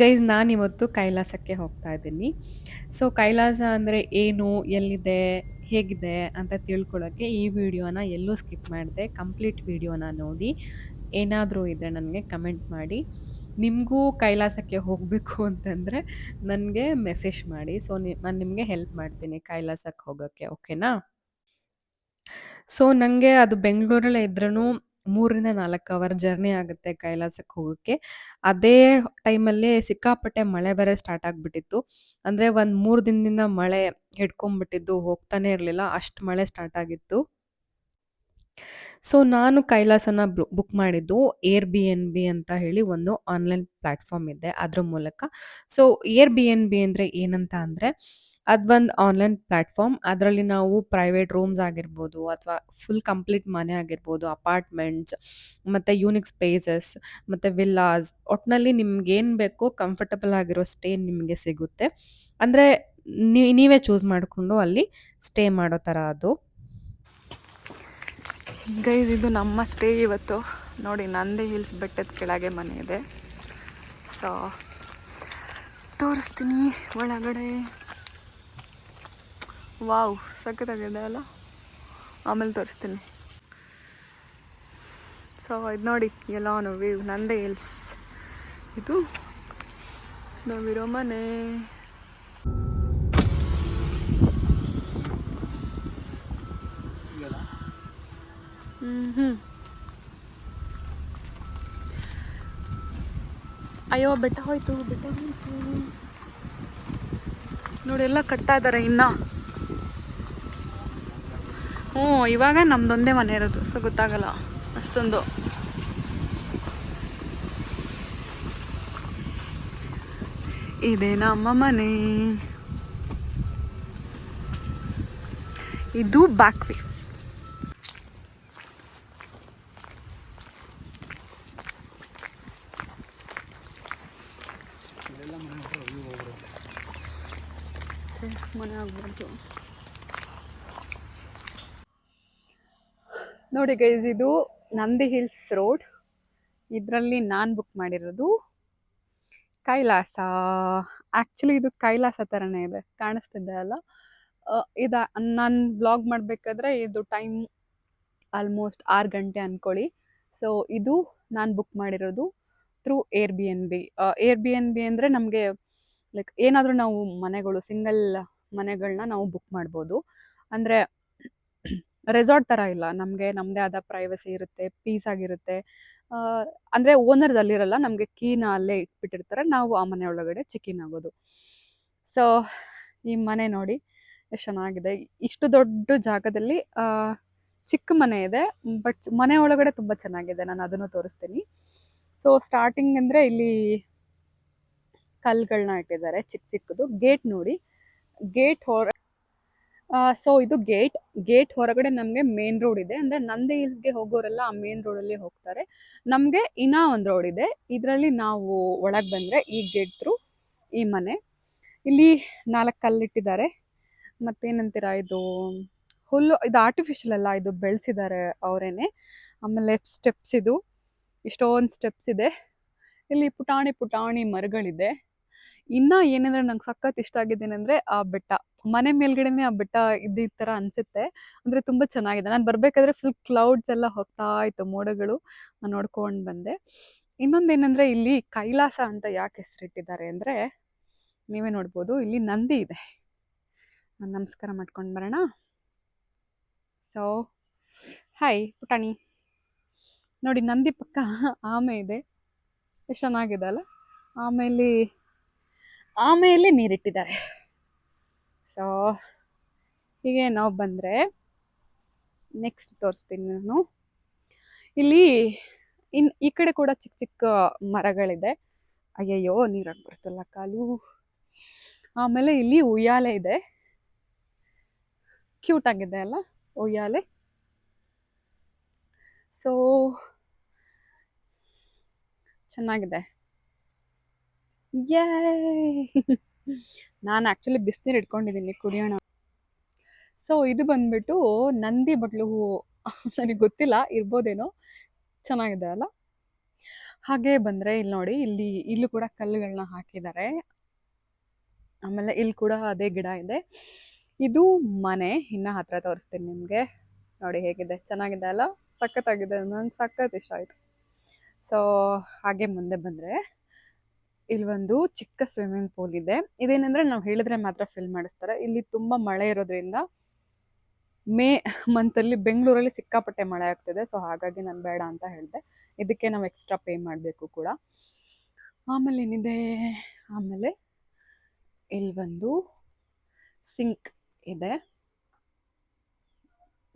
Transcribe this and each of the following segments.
Guys ನಾನಿವತ್ತು ಕೈಲಾಸಕ್ಕೆ ಹೋಗ್ತಾ ಇದ್ದೀನಿ. ಸೊ ಕೈಲಾಸ ಅಂದರೆ ಏನು, ಎಲ್ಲಿದೆ, ಹೇಗಿದೆ ಅಂತ ತಿಳ್ಕೊಳ್ಳೋಕ್ಕೆ ಈ ವಿಡಿಯೋನ ಎಲ್ಲೂ ಸ್ಕಿಪ್ ಮಾಡದೆ ಕಂಪ್ಲೀಟ್ ವಿಡಿಯೋನ ನೋಡಿ. ಏನಾದರೂ ಇದ್ದರೆ ನನಗೆ ಕಮೆಂಟ್ ಮಾಡಿ. ನಿಮಗೂ ಕೈಲಾಸಕ್ಕೆ ಹೋಗಬೇಕು ಅಂತಂದರೆ ನನಗೆ ಮೆಸೇಜ್ ಮಾಡಿ. ಸೊ ನಾನು ನಿಮಗೆ ಹೆಲ್ಪ್ ಮಾಡ್ತೀನಿ ಕೈಲಾಸಕ್ಕೆ ಹೋಗೋಕ್ಕೆ, ಓಕೆನಾ? ಸೊ ನನಗೆ ಅದು ಬೆಂಗಳೂರಲ್ಲೇ ಇದ್ರೂ 3-4 ಅವರ್ ಜರ್ನಿ ಆಗುತ್ತೆ ಕೈಲಾಸಕ್ಕೆ ಹೋಗೋಕ್ಕೆ. ಅದೇ ಟೈಮಲ್ಲಿ ಸಿಕ್ಕಾಪಟ್ಟೆ ಮಳೆ ಬೇರೆ ಸ್ಟಾರ್ಟ್ ಆಗಿಬಿಟ್ಟಿತ್ತು. ಅಂದರೆ ಒಂದು 3 ದಿನದಿಂದ ಮಳೆ ಹಿಡ್ಕೊಂಬಿಟ್ಟಿದ್ದು, ಹೋಗ್ತಾನೆ ಇರಲಿಲ್ಲ, ಅಷ್ಟು ಮಳೆ ಸ್ಟಾರ್ಟ್ ಆಗಿತ್ತು. ಸೊ ನಾನು ಕೈಲಾಸನ ಬುಕ್ ಮಾಡಿದ್ದು ಏರ್ ಬಿ ಎನ್ ಬಿ ಅಂತ ಹೇಳಿ ಒಂದು ಆನ್ಲೈನ್ ಪ್ಲ್ಯಾಟ್ಫಾರ್ಮ್ ಇದೆ, ಅದ್ರ ಮೂಲಕ. So air B N B ಅಂದರೆ ಏನಂತ ಅಂದರೆ, ಅದೊಂದು ಆನ್ಲೈನ್ ಪ್ಲ್ಯಾಟ್ಫಾರ್ಮ್. ಅದರಲ್ಲಿ ನಾವು ಪ್ರೈವೇಟ್ ರೂಮ್ಸ್ ಆಗಿರ್ಬೋದು, ಅಥವಾ ಫುಲ್ ಕಂಪ್ಲೀಟ್ ಮನೆ ಆಗಿರ್ಬೋದು, ಅಪಾರ್ಟ್ಮೆಂಟ್ಸ್ ಮತ್ತು ಯೂನಿಕ್ ಸ್ಪೇಸಸ್ ಮತ್ತು ವಿಲ್ಲಾಸ್, ಒಟ್ಟಿನಲ್ಲಿ ನಿಮ್ಗೇನು ಬೇಕೋ ಕಂಫರ್ಟಬಲ್ ಆಗಿರೋ ಸ್ಟೇ ನಿಮಗೆ ಸಿಗುತ್ತೆ. ಅಂದರೆ ನೀವೇ ಚೂಸ್ ಮಾಡಿಕೊಂಡು ಅಲ್ಲಿ ಸ್ಟೇ ಮಾಡೋ ಥರ ಅದು. ಗೈಸ್, ಇದು ನಮ್ಮ ಸ್ಟೇ ಇವತ್ತು. ನೋಡಿ, ನಂದಿ ಹಿಲ್ಸ್ ಬೆಟ್ಟದ ಕೆಳಗೆ ಮನೆ ಇದೆ. ಸೊ ತೋರಿಸ್ತೀನಿ ಒಳಗಡೆ. ವಾವ್, ಸಖತ್ತಾಗಿದೆ ಅಲ್ಲ? ಆಮೇಲೆ ತೋರಿಸ್ತೀನಿ. ಸೊ ಇದು ನೋಡಿ, ಎಲ್ಲಾನು ವ್ಯೂ, ನಂದಿ ಹಿಲ್ಸ್. ಇದು ನಾವಿರೋ ಮನೆ. ಅಯ್ಯೋ, ಬೆಟ್ಟ ಹೋಯ್ತು, ಬೆಟ್ಟ ಹೋಯ್ತು ನೋಡಿ, ಎಲ್ಲ ಕಟ್ತಾ ಇದ್ದಾರೆ ಇನ್ನು. ಇವಾಗ ನಮ್ದೊಂದೇ ಮನೆ ಇರೋದು, ಸೊ ಗೊತ್ತಾಗಲ್ಲ ಅಷ್ಟೊಂದು. ಇದೆ ನಮ್ಮ ಮನೆ. ಇದು ಬ್ಯಾಕ್ ವೇ. ಮನೆ ಆಗ್ಬಾರ್ದು ನೋಡಿ ಗೈಸ್, ಇದು ನಂದಿ ಹಿಲ್ಸ್ ರೋಡ್. ಇದರಲ್ಲಿ ನಾನು ಬುಕ್ ಮಾಡಿರೋದು ಕೈಲಾಸ. ಆ್ಯಕ್ಚುಲಿ ಇದು ಕೈಲಾಸ ಥರನೇ ಇದೆ, ಕಾಣಿಸ್ತಿದೆ ಅಲ್ಲ? ಇದು ನಾನು ವ್ಲಾಗ್ ಮಾಡಬೇಕಾದ್ರೆ ಇದು ಟೈಮ್ ಆಲ್ಮೋಸ್ಟ್ 6 ಗಂಟೆ ಅಂದ್ಕೊಳ್ಳಿ. ಸೊ ಇದು ನಾನು ಬುಕ್ ಮಾಡಿರೋದು through air B N B. Air B N B ಅಂದರೆ ನಮಗೆ ಲೈಕ್ ಏನಾದರೂ ನಾವು ಮನೆಗಳು, ಸಿಂಗಲ್ ಮನೆಗಳನ್ನ ನಾವು ಬುಕ್ ಮಾಡ್ಬೋದು. ಅಂದರೆ ರೆಸಾರ್ಟ್ ಥರ ಇಲ್ಲ, ನಮಗೆ ನಮ್ಮದೇ ಆದ ಪ್ರೈವಸಿ ಇರುತ್ತೆ, ಪೀಸ್ ಆಗಿರುತ್ತೆ. ಅಂದರೆ ಓನರ್ಸ್ ಅಲ್ಲಿರಲ್ಲ, ನಮಗೆ ಕೀನ ಅಲ್ಲೇ ಇಟ್ಬಿಟ್ಟಿರ್ತಾರೆ, ನಾವು ಆ ಮನೆ ಒಳಗಡೆ ಚೆಕ್ ಇನ್ ಆಗೋದು. ಸೊ ಈ ಮನೆ ನೋಡಿ ಎಷ್ಟು ಚೆನ್ನಾಗಿದೆ. ಇಷ್ಟು ದೊಡ್ಡ ಜಾಗದಲ್ಲಿ ಚಿಕ್ಕ ಮನೆ ಇದೆ, ಬಟ್ ಮನೆ ಒಳಗಡೆ ತುಂಬ ಚೆನ್ನಾಗಿದೆ. ನಾನು ಅದನ್ನು ತೋರಿಸ್ತೀನಿ. ಸೊ ಸ್ಟಾರ್ಟಿಂಗ್ ಅಂದರೆ ಇಲ್ಲಿ ಕಲ್ಲುಗಳನ್ನ ಇಟ್ಟಿದ್ದಾರೆ, ಚಿಕ್ಕ ಚಿಕ್ಕದು. ಗೇಟ್ ನೋಡಿ, ಗೇಟ್ ಸೊ ಇದು ಗೇಟ್ ಹೊರಗಡೆ ನಮಗೆ ಮೇನ್ ರೋಡ್ ಇದೆ. ಅಂದರೆ ನಂದಿ ಹಿಲ್ಸ್ಗೆ ಹೋಗೋರೆಲ್ಲ ಆ ಮೇನ್ ರೋಡಲ್ಲಿ ಹೋಗ್ತಾರೆ. ನಮಗೆ ಇನ್ನೂ ಒಂದು ರೋಡ್ ಇದೆ, ಇದರಲ್ಲಿ ನಾವು ಒಳಗೆ ಬಂದರೆ ಈ ಗೇಟ್ ಥ್ರೂ ಈ ಮನೆ. ಇಲ್ಲಿ 4 ಕಲ್ಲಿಟ್ಟಿದ್ದಾರೆ. ಮತ್ತೇನಂತೀರ, ಇದು ಹುಲ್ಲು, ಇದು ಆರ್ಟಿಫಿಷಿಯಲ್ ಅಲ್ಲ, ಇದು ಬೆಳೆಸಿದ್ದಾರೆ ಅವರೇನೆ. ಆಮೇಲೆ ಸ್ಟೆಪ್ಸ್, ಇದು ಇಷ್ಟೊಂದು ಸ್ಟೆಪ್ಸ್ ಇದೆ. ಇಲ್ಲಿ ಪುಟಾಣಿ ಪುಟಾಣಿ ಮರಗಳಿದೆ. ಇನ್ನು ಏನಂದರೆ ನಂಗೆ ಸಖತ್ ಇಷ್ಟ ಆಗಿದ್ದೇನೆಂದರೆ ಆ ಬೆಟ್ಟ, ಮನೆ ಮೇಲ್ಗಡೆನೇ ಆ ಬೆಟ್ಟ ಇದ್ದಿದ್ದ ಥರ ಅನಿಸುತ್ತೆ. ಅಂದರೆ ತುಂಬ ಚೆನ್ನಾಗಿದೆ. ನಾನು ಬರಬೇಕಾದ್ರೆ ಫುಲ್ ಕ್ಲೌಡ್ಸ್ ಎಲ್ಲ ಹೋಗ್ತಾ ಇತ್ತು, ಮೋಡಗಳು. ನಾನು ನೋಡ್ಕೊಂಡು ಬಂದೆ. ಇನ್ನೊಂದೇನೆಂದರೆ ಇಲ್ಲಿ ಕೈಲಾಸ ಅಂತ ಯಾಕೆ ಹೆಸರಿಟ್ಟಿದ್ದಾರೆ ಅಂದರೆ, ನೀವೇ ನೋಡ್ಬೋದು, ಇಲ್ಲಿ ನಂದಿ ಇದೆ. ನಾನು ನಮಸ್ಕಾರ ಮಾಡ್ಕೊಂಡು ಬರೋಣ. ಸೊ ಹಾಯ್ ಪುಟಾಣಿ. ನೋಡಿ, ನಂದಿ ಪಕ್ಕ ಆಮೆ ಇದೆ, ಎಷ್ಟು ಚೆನ್ನಾಗಿದೆ ಅಲ್ಲ? ಆಮೇಲೆ ನೀರಿಟ್ಟಿದ್ದಾರೆ. ಸೊ ಹೀಗೆ ನಾವು ಬಂದರೆ ನೆಕ್ಸ್ಟ್ ತೋರಿಸ್ತೀನಿ ನಾನು. ಇಲ್ಲಿ ಈ ಕಡೆ ಕೂಡ ಚಿಕ್ಕ ಚಿಕ್ಕ ಮರಗಳಿದೆ. ಅಯ್ಯಯ್ಯೋ, ನೀರಾಗಿ ಬರ್ತಲ್ಲ ಕಾಲು. ಆಮೇಲೆ ಇಲ್ಲಿ ಉಯ್ಯಾಲೆ ಇದೆ, ಕ್ಯೂಟ್ ಆಗಿದೆ ಅಲ್ಲ ಉಯ್ಯಾಲೆ? ಸೊ ಚೆನ್ನಾಗಿದೆ. ನಾನು ಆ್ಯಕ್ಚುಲಿ ಬಿಸಿನೀರು ಇಟ್ಕೊಂಡಿದ್ದೀನಿ ಕುಡಿಯೋಣ. ಸೊ ಇದು ಬಂದ್ಬಿಟ್ಟು ನಂದಿ ಬಟ್ಲು ಹೂವು. ನನಗೆ ಗೊತ್ತಿಲ್ಲ, ಇರ್ಬೋದೇನೋ. ಚೆನ್ನಾಗಿದೆ ಅಲ್ಲ? ಹಾಗೆ ಬಂದರೆ ಇಲ್ಲಿ ನೋಡಿ, ಇಲ್ಲೂ ಕೂಡ ಕಲ್ಲುಗಳನ್ನ ಹಾಕಿದ್ದಾರೆ. ಆಮೇಲೆ ಇಲ್ಲಿ ಕೂಡ ಅದೇ ಗಿಡ ಇದೆ. ಇದು ಮನೆ, ಇನ್ನು ಹತ್ರ ತೋರಿಸ್ತೀನಿ ನಿಮಗೆ. ನೋಡಿ ಹೇಗಿದೆ, ಚೆನ್ನಾಗಿದೆ ಅಲ್ಲ, ಸಖತ್ತಾಗಿದೆ, ನಂಗೆ ಸಖತ್ ಇಷ್ಟ ಆಯಿತು. ಸೊ ಹಾಗೆ ಮುಂದೆ ಬಂದರೆ ಇಲ್ಲಿ ಒಂದು ಚಿಕ್ಕ ಸ್ವಿಮ್ಮಿಂಗ್ ಪೂಲ್ ಇದೆ. ಇದೇನೆಂದರೆ ನಾವು ಹೇಳಿದ್ರೆ ಮಾತ್ರ ಫಿಲ್ ಮಾಡಿಸ್ತಾರೆ. ಇಲ್ಲಿ ತುಂಬ ಮಳೆ ಇರೋದ್ರಿಂದ ಮೇ ಮಂತಲ್ಲಿ ಬೆಂಗಳೂರಲ್ಲಿ ಸಿಕ್ಕಾಪಟ್ಟೆ ಮಳೆ ಆಗ್ತಿದೆ. ಸೊ ಹಾಗಾಗಿ ನಾನು ಬೇಡ ಅಂತ ಹೇಳಿದೆ. ಇದಕ್ಕೆ ನಾವು ಎಕ್ಸ್ಟ್ರಾ ಪೇ ಮಾಡಬೇಕು ಕೂಡ. ಆಮೇಲೆ ಏನಿದೆ, ಆಮೇಲೆ ಇಲ್ಲಿ ಒಂದು ಸಿಂಕ್ ಇದೆ,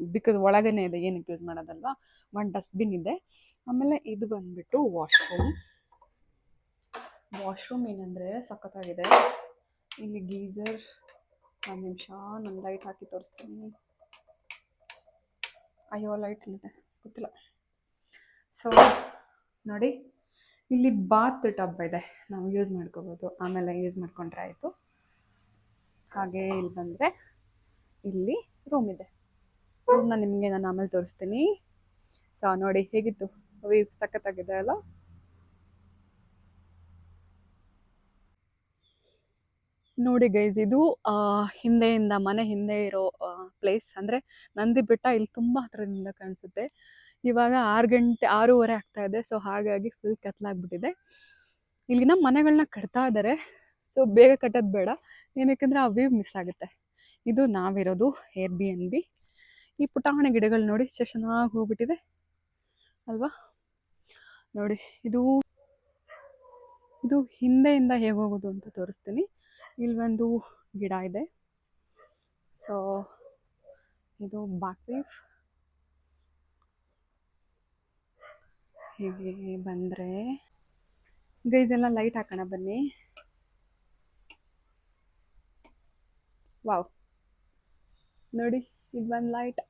ಬಿಕಾಸ್ ಒಳಗನೆ ಇದೆ, ಏನಕ್ಕೆ ಯೂಸ್ ಮಾಡೋದಲ್ವಾ. ಒಂದು ಡಸ್ಟ್ಬಿನ್ ಇದೆ. ಆಮೇಲೆ ಇದು ಬಂದ್ಬಿಟ್ಟು ವಾಶ್ರೂಮ್ ಏನಂದರೆ ಸಖತ್ತಾಗಿದೆ. ಇಲ್ಲಿ ಗೀಸರ್, ಒಂದು ನಿಮಿಷ ನಾನು ಲೈಟ್ ಹಾಕಿ ತೋರಿಸ್ತೀನಿ. ಅಯ್ಯೋ ಲೈಟ್ ಇಲ್ಲಿದೆ, ಗೊತ್ತಿಲ್ಲ. ಸೊ ನೋಡಿ, ಇಲ್ಲಿ ಬಾತ್ ಟಬ್ ಇದೆ, ನಾವು ಯೂಸ್ ಮಾಡ್ಕೋಬೋದು, ಆಮೇಲೆ ಯೂಸ್ ಮಾಡ್ಕೊಂಡ್ರೆ ಆಯಿತು. ಹಾಗೆ ಇಲ್ಲಿ ಬಂದರೆ ಇಲ್ಲಿ ರೂಮ್ ಇದೆ. ರೂಮ್ನ ನಿಮಗೆ ನಾನು ಆಮೇಲೆ ತೋರಿಸ್ತೀನಿ. ಸೊ ನೋಡಿ ಹೇಗಿತ್ತು, ಸಖತ್ತಾಗಿದೆ ಅಲ್ಲ. ನೋಡಿ ಗೈಸ್, ಇದು ಹಿಂದೆಯಿಂದ ಮನೆ ಹಿಂದೆ ಇರೋ ಪ್ಲೇಸ್. ಅಂದರೆ ನಂದಿ ಬೆಟ್ಟ ಇಲ್ಲಿ ತುಂಬ ಹತ್ರದಿಂದ ಕಾಣಿಸುತ್ತೆ. ಇವಾಗ 6:30 ಆಗ್ತಾ ಇದೆ. ಸೊ ಹಾಗಾಗಿ ಫುಲ್ ಕತ್ಲಾಗ್ಬಿಟ್ಟಿದೆ. ಇಲ್ಲಿನ ಮನೆಗಳನ್ನ ಕಟ್ತಾ ಇದ್ದಾರೆ. ಸೊ ಬೇಗ ಕಟ್ಟೋದು ಬೇಡ, ಏನಕ್ಕೆಂದರೆ ಆ ವ್ಯೂ ಮಿಸ್ ಆಗುತ್ತೆ. ಇದು ನಾವಿರೋದು Airbnb. ಈ ಪುಟಾಣಿ ಗಿಡಗಳು ನೋಡಿ ಎಷ್ಟು ಚೆನ್ನಾಗಿ ಹೋಗ್ಬಿಟ್ಟಿದೆ ಅಲ್ವಾ. ನೋಡಿ ಇದು ಹಿಂದೆಯಿಂದ ಹೇಗೆ ಹೋಗೋದು ಅಂತ ತೋರಿಸ್ತೀನಿ. ಇಲ್ಲಿ ಒಂದು ಗಿಡ ಇದೆ. ಸೊ ಇದು ಬಾಕ್ವೀವ್. ಹೀಗೆ ಬಂದರೆ ಗೈಸ್ ಎಲ್ಲ ಲೈಟ್ ಹಾಕೋಣ ಬನ್ನಿ. ವಾವ್, ನೋಡಿ ಇದು ಒಂದು ಲೈಟ್,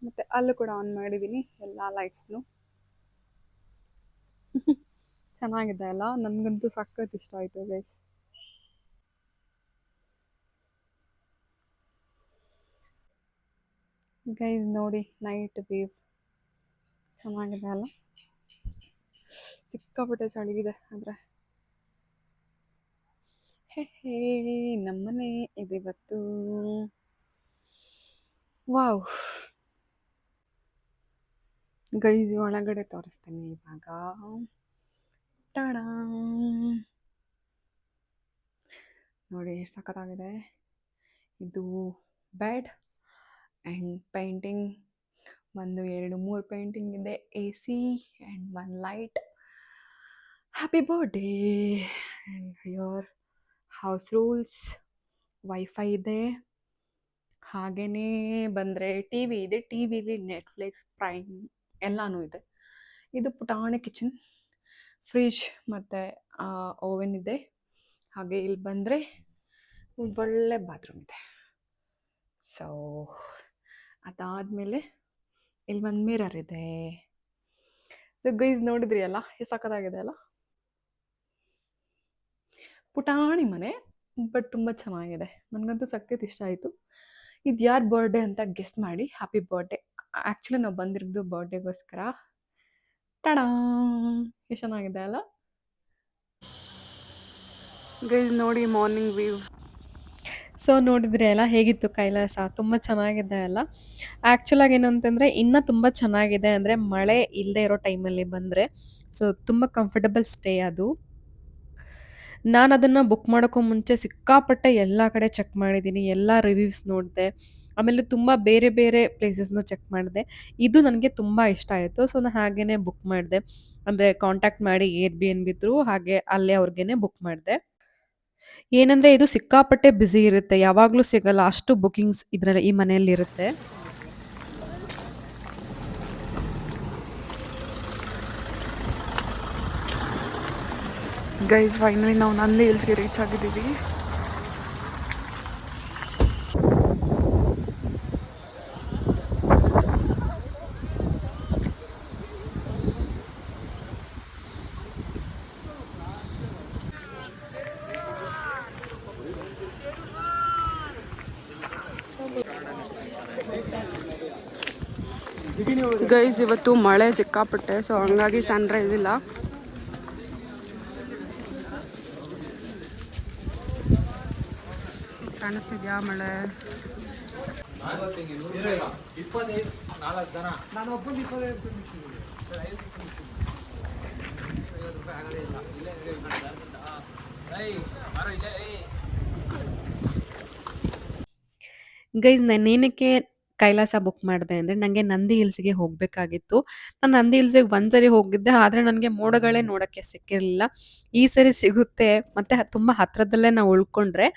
ಮತ್ತು ಅಲ್ಲೂ ಕೂಡ ಆನ್ ಮಾಡಿದ್ದೀನಿ ಎಲ್ಲ ಲೈಟ್ಸ್ನು. ಚೆನ್ನಾಗಿದೆ ಅಲ್ಲ, ನನಗಂತೂ ಸಖತ್ ಇಷ್ಟ ಆಯಿತು ಗೈಸ್. ಗೈಸ್ ನೋಡಿ ನೈಟ್ ವ್ಯೂ ಚೆನ್ನಾಗಿದೆ ಅಲ್ಲ. ಸಿಕ್ಕಾಪಟ್ಟೆ ಚಳಿಗಿದೆ ಆದರೆ ಹೇ ನಮ್ಮನೆ ಇದೆ ಇವತ್ತು. ವಾವ್ ಗೈಸ್, ಒಳಗಡೆ ತೋರಿಸ್ತೀನಿ ಇವಾಗ. ಟಾಡಾ, ನೋಡಿ ಎಷ್ಟು ಸಖತ್ತಾಗಿದೆ. ಇದು ಬೆಡ್ ಆ್ಯಂಡ್ ಪೇಂಟಿಂಗ್, 1 2 3 ಪೇಂಟಿಂಗ್ ಇದೆ, AC and 1 light. Happy birthday and your house rules. Wifi ಇದೆ. ಹಾಗೆಯೇ ಬಂದರೆ ಟಿ ವಿ ಇದೆ. ಟಿ ವಿಲಿ ನೆಟ್ಫ್ಲಿಕ್ಸ್, ಪ್ರೈಮ್ ಎಲ್ಲನೂ ಇದೆ. ಇದು ಪುಟಾಣಿ ಕಿಚನ್, ಫ್ರಿಜ್ ಮತ್ತು ಓವೆನ್ ಇದೆ. ಹಾಗೆ ಇಲ್ಲಿ ಬಂದರೆ ಒಳ್ಳೆ ಬಾತ್ರೂಮ್ ಇದೆ. ಸೊ ಅದಾದಮೇಲೆ ಇಲ್ಲಿ ಒಂದು ಮಿರರ್ ಇದೆ. ಸೊ ಗೈಸ್ ನೋಡಿದ್ರಿ ಅಲ್ಲ, ಎಷ್ಟು ಸಖತ್ತಾಗಿದೆ ಅಲ್ಲ. ಪುಟಾಣಿ ಮನೆ, ಬಟ್ ತುಂಬ ಚೆನ್ನಾಗಿದೆ. ನನಗಂತೂ ಸಖತ್ ಇಷ್ಟ ಆಯಿತು. ಇದು ಯಾರ ಬರ್ಡೇ ಅಂತ ಗೆಸ್ಟ್ ಮಾಡಿ. Happy birthday. ಆ್ಯಕ್ಚುಲಿ ನಾವು ಬಂದಿರೋದು ಬರ್ಡೇಗೋಸ್ಕರ. ಟಡಾ, ಎಷ್ಟು ಚೆನ್ನಾಗಿದೆ ಅಲ್ಲ ಗೈಸ್. ನೋಡಿ ಮಾರ್ನಿಂಗ್ ವ್ಯೂ. ಸೊ ನೋಡಿದ್ರಿ ಅಲ್ಲ ಹೇಗಿತ್ತು ಕೈಲಾಸ, ತುಂಬ ಚೆನ್ನಾಗಿದೆ ಅಲ್ಲ. ಆ್ಯಕ್ಚುಲಾಗಿ ಏನು ಅಂತಂದರೆ ಇನ್ನೂ ತುಂಬ ಚೆನ್ನಾಗಿದೆ, ಅಂದರೆ ಮಳೆ ಇಲ್ಲದೆ ಇರೋ ಟೈಮಲ್ಲಿ ಬಂದರೆ. ಸೊ ತುಂಬ ಕಂಫರ್ಟಬಲ್ ಸ್ಟೇ ಅದು. ನಾನು ಅದನ್ನು ಬುಕ್ ಮಾಡೋಕ್ಕೂ ಮುಂಚೆ ಸಿಕ್ಕಾಪಟ್ಟೆ ಎಲ್ಲ ಕಡೆ ಚೆಕ್ ಮಾಡಿದ್ದೀನಿ, ಎಲ್ಲ ರಿವ್ಯೂಸ್ ನೋಡಿದೆ. ಆಮೇಲೆ ತುಂಬ ಬೇರೆ ಬೇರೆ ಪ್ಲೇಸಸ್ನು ಚೆಕ್ ಮಾಡಿದೆ. ಇದು ನನಗೆ ತುಂಬ ಇಷ್ಟ ಆಯಿತು. ಸೊ ನಾನು ಹಾಗೇ ಬುಕ್ ಮಾಡಿದೆ, ಅಂದರೆ ಕಾಂಟ್ಯಾಕ್ಟ್ ಮಾಡಿ Airbnb ಥ್ರೂ ಹಾಗೆ ಅಲ್ಲೇ ಅವ್ರಿಗೇ ಬುಕ್ ಮಾಡಿದೆ. ಏನಂದರೆ ಇದು ಸಿಕ್ಕಾಪಟ್ಟೆ ಬ್ಯುಸಿ ಇರುತ್ತೆ, ಯಾವಾಗಲೂ ಸಿಗಲ್ಲ ಅಷ್ಟು ಬುಕಿಂಗ್ಸ್ ಇದರಲ್ಲಿ ಈ ಮನೆಯಲ್ಲಿರುತ್ತೆ. ಗೈಸ್ ಫೈನಲಿ ನಾವು ನಂದಿ ಹಿಲ್ಸ್ಗೆ ರೀಚ್ ಆಗಿದ್ದೀವಿ. ಗೈಸ್ ಇವತ್ತು ಮಳೆ ಸಿಕ್ಕಾಪಟ್ಟೆ, ಸೊ ಹಂಗಾಗಿ ಸನ್ರೈಸ್ ಇಲ್ಲ. ಕಾಣಿಸ್ತಿದ್ಯಾ ಮಳೆ? ಗೈಸ್ ನಾನೇನಕ್ಕೆ ಕೈಲಾಸ ಬುಕ್ ಮಾಡಿದೆ ಅಂದರೆ ನನಗೆ ನಂದಿ ಹಿಲ್ಸ್‌ಗೆ ಹೋಗಬೇಕಾಗಿತ್ತು. ನಾನು ನಂದಿ ಹಿಲ್ಸ್‌ಗೆ ಒಂದ್ಸರಿ ಹೋಗಿದ್ದೆ. ಆದರೆ ನನಗೆ ಮೋಡಗಳೇ ನೋಡಕ್ಕೆ ಸಿಕ್ಕಿರಲಿಲ್ಲ. ಈ ಸರಿ ಸಿಗುತ್ತೆ ಮತ್ತೆ ತುಂಬ ಹತ್ರದಲ್ಲೇ ನಾವು ಉಳ್ಕೊಂಡ್ರೆ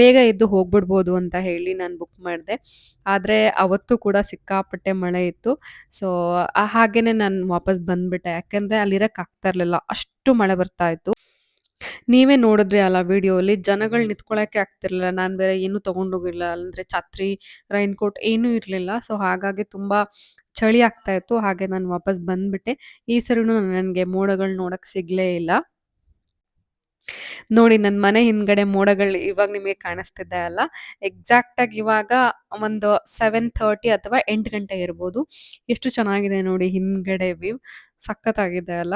ಬೇಗ ಎದ್ದು ಹೋಗ್ಬಿಡ್ಬೋದು ಅಂತ ಹೇಳಿ ನಾನು ಬುಕ್ ಮಾಡಿದೆ. ಆದರೆ ಅವತ್ತು ಕೂಡ ಸಿಕ್ಕಾಪಟ್ಟೆ ಮಳೆ ಇತ್ತು. ಸೊ, ಹಾಗೇನೆ ನಾನು ವಾಪಸ್ ಬಂದ್ಬಿಟ್ಟೆ. ಯಾಕಂದ್ರೆ ಅಲ್ಲಿರಕ್ಕೆ ಆಗ್ತಾ ಇರಲಿಲ್ಲ. ಅಷ್ಟು ಮಳೆ ಬರ್ತಾ ಇತ್ತು. ನೀವೇ ನೋಡಿದ್ರಿ ಅಲ್ಲ ವಿಡಿಯೋಲಿ ಜನಗಳು ನಿಂತ್ಕೊಳ್ಳೋಕೆ ಆಗ್ತಿರ್ಲಿಲ್ಲ. ನಾನು ಬೇರೆ ಏನೂ ತಗೊಂಡೋಗಿಲ್ಲ. ಅಂದ್ರೆ ಛತ್ರಿ, ರೈನ್‌ಕೋಟ್ ಏನೂ ಇರ್ಲಿಲ್ಲ. ಸೊ, ಹಾಗಾಗಿ ತುಂಬಾ ಚಳಿ ಆಗ್ತಾ ಇತ್ತು. ಹಾಗೆ ನಾನು ವಾಪಸ್ ಬಂದ್ಬಿಟ್ಟೆ. ಈ ಸರಿನೂ ನನಗೆ ಮೋಡಗಳು ನೋಡಕ್ ಸಿಗ್ಲೇ ಇಲ್ಲ. ನೋಡಿ ನನ್ನ ಮನೆ ಹಿಂದ್ಗಡೆ ಮೋಡಗಳು ಇವಾಗ ನಿಮಗೆ ಕಾಣಿಸ್ತಿದೆ ಅಲ್ಲ? ಎಕ್ಸಾಕ್ಟಾಗಿ ಇವಾಗ ಒಂದು 7:30 ಅಥವಾ 8 ಗಂಟೆ ಇರ್ಬೋದು. ಎಷ್ಟು ಚೆನ್ನಾಗಿದೆ ನೋಡಿ ಹಿಂದ್ಗಡೆ ವ್ಯೂ. ಸಖತ್ತಾಗಿದೆ ಅಲ್ಲ?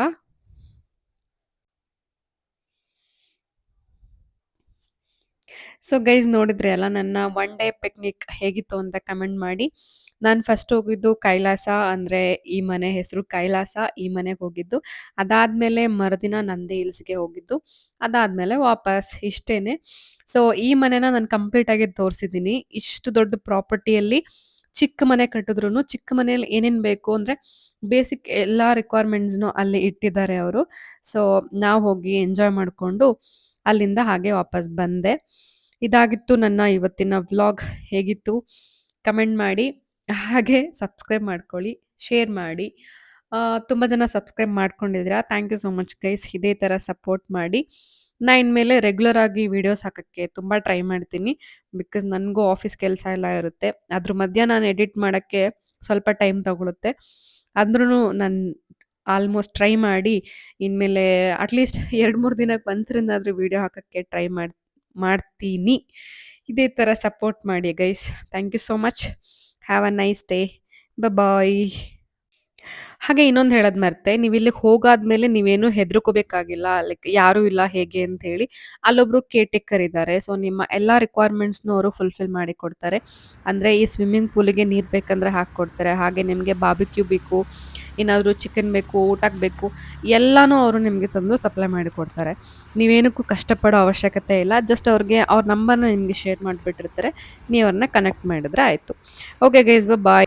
ಸೊ ಗೈಸ್ ನೋಡಿದ್ರಿ ಅಲ್ಲ ನನ್ನ ಒನ್ ಡೇ ಪಿಕ್ನಿಕ್ ಹೇಗಿತ್ತು ಅಂತ ಕಮೆಂಟ್ ಮಾಡಿ. ನಾನು ಫಸ್ಟ್ ಹೋಗಿದ್ದು ಕೈಲಾಸ ಅಂದರೆ ಈ ಮನೆ ಹೆಸರು ಕೈಲಾಸ. ಈ ಮನೆಗೆ ಹೋಗಿದ್ದು. ಅದಾದ್ಮೇಲೆ ಮರುದಿನ ನಂದಿ ಹಿಲ್ಸ್‌ಗೆ ಹೋಗಿದ್ದು. ಅದಾದ್ಮೇಲೆ ವಾಪಸ್ ಇಷ್ಟೇನೆ. ಸೊ ಈ ಮನೆನ ನಾನು ಕಂಪ್ಲೀಟ್ ಆಗಿ ತೋರಿಸಿದ್ದೀನಿ. ಇಷ್ಟು ದೊಡ್ಡ ಪ್ರಾಪರ್ಟಿಯಲ್ಲಿ ಚಿಕ್ಕ ಮನೆ ಕಟ್ಟಿದ್ರುನು ಚಿಕ್ಕ ಮನೆಯಲ್ಲಿ ಏನೇನು ಬೇಕು ಅಂದರೆ ಬೇಸಿಕ್ ಎಲ್ಲ ರಿಕ್ವೈರ್ಮೆಂಟ್ಸ್‌ನು ಅಲ್ಲಿ ಇಟ್ಟಿದ್ದಾರೆ ಅವರು. ಸೊ ನಾವು ಹೋಗಿ ಎಂಜಾಯ್ ಮಾಡಿಕೊಂಡು ಅಲ್ಲಿಂದ ಹಾಗೆ ವಾಪಸ್ ಬಂದೆ. ಇದಾಗಿತ್ತು ನನ್ನ ಇವತ್ತಿನ ವ್ಲಾಗ್. ಹೇಗಿತ್ತು ಕಮೆಂಟ್ ಮಾಡಿ. ಹಾಗೆ ಸಬ್ಸ್ಕ್ರೈಬ್ ಮಾಡ್ಕೊಳ್ಳಿ, ಶೇರ್ ಮಾಡಿ. ತುಂಬ ಜನ ಸಬ್ಸ್ಕ್ರೈಬ್ ಮಾಡ್ಕೊಂಡಿದ್ದೀರಾ. Thank you so much guys. ಇದೇ ಥರ ಸಪೋರ್ಟ್ ಮಾಡಿ. ನಾ ಇನ್ಮೇಲೆ ರೆಗ್ಯುಲರ್ ಆಗಿ ವಿಡಿಯೋಸ್ ಹಾಕೋಕ್ಕೆ ತುಂಬ ಟ್ರೈ ಮಾಡ್ತೀನಿ. ಬಿಕಾಸ್ ನನಗೂ ಆಫೀಸ್ ಕೆಲಸ ಎಲ್ಲ ಇರುತ್ತೆ. ಅದ್ರ ಮಧ್ಯ ನಾನು ಎಡಿಟ್ ಮಾಡೋಕ್ಕೆ ಸ್ವಲ್ಪ ಟೈಮ್ ತಗೊಳುತ್ತೆ. ಅಂದ್ರೂ ನಾನು ಆಲ್ಮೋಸ್ಟ್ ಟ್ರೈ ಮಾಡಿ ಇನ್ಮೇಲೆ ಅಟ್ಲೀಸ್ಟ್ 2-3 ದಿನಕ್ಕೆ ಒಂದ್ಸರಿನಾದ್ರೂ ವಿಡಿಯೋ ಹಾಕೋಕ್ಕೆ ಟ್ರೈ ಮಾಡ್ತೀನಿ. ಇದೇ ಥರ ಸಪೋರ್ಟ್ ಮಾಡಿ guys. Thank you so much. Have a nice day. Bye. ಹಾಗೆ ಇನ್ನೊಂದು ಹೇಳೋದು ಮರ್ತೆ, ನೀವು ಇಲ್ಲಿಗೆ ಹೋಗಾದ್ಮೇಲೆ ನೀವೇನು ಹೆದರ್ಕೋಬೇಕಾಗಿಲ್ಲ. ಲೈಕ್ ಯಾರೂ ಇಲ್ಲ ಹೇಗೆ ಅಂತ ಹೇಳಿ. ಅಲ್ಲೊಬ್ರು ಕೇರ್‌ಟೇಕರ್ ಇದ್ದಾರೆ. ಸೊ ನಿಮ್ಮ ಎಲ್ಲ ರಿಕ್ವೈರ್ಮೆಂಟ್ಸ್‌ನು ಅವರು ಫುಲ್‌ಫಿಲ್ ಮಾಡಿ ಕೊಡ್ತಾರೆ. ಅಂದರೆ ಈ ಸ್ವಿಮ್ಮಿಂಗ್ ಪೂಲಿಗೆ ನೀರು ಬೇಕಂದ್ರೆ ಹಾಕ್ಕೊಡ್ತಾರೆ. ಹಾಗೆ ನಿಮಗೆ ಬಾರ್ಬಿಕ್ಯೂ ಬೇಕು, ಏನಾದರೂ ಚಿಕನ್ ಬೇಕು, ಊಟಕ್ಕೆ ಬೇಕು, ಎಲ್ಲನೂ ಅವರು ನಿಮಗೆ ತಂದು ಸಪ್ಲೈ ಮಾಡಿಕೊಡ್ತಾರೆ. ನೀವೇನಕ್ಕೂ ಕಷ್ಟಪಡೋ ಅವಶ್ಯಕತೆ ಇಲ್ಲ. ಜಸ್ಟ್ ಅವ್ರಿಗೆ ಅವ್ರ ನಂಬರ್ನ ನಿಮಗೆ ಶೇರ್ ಮಾಡಿಬಿಟ್ಟಿರ್ತಾರೆ. ನೀವು ಅವ್ರನ್ನ ಕನೆಕ್ಟ್ ಮಾಡಿದ್ರೆ ಆಯಿತು. ಓಕೆ ಗೈಸ್ ಬಾಯ್.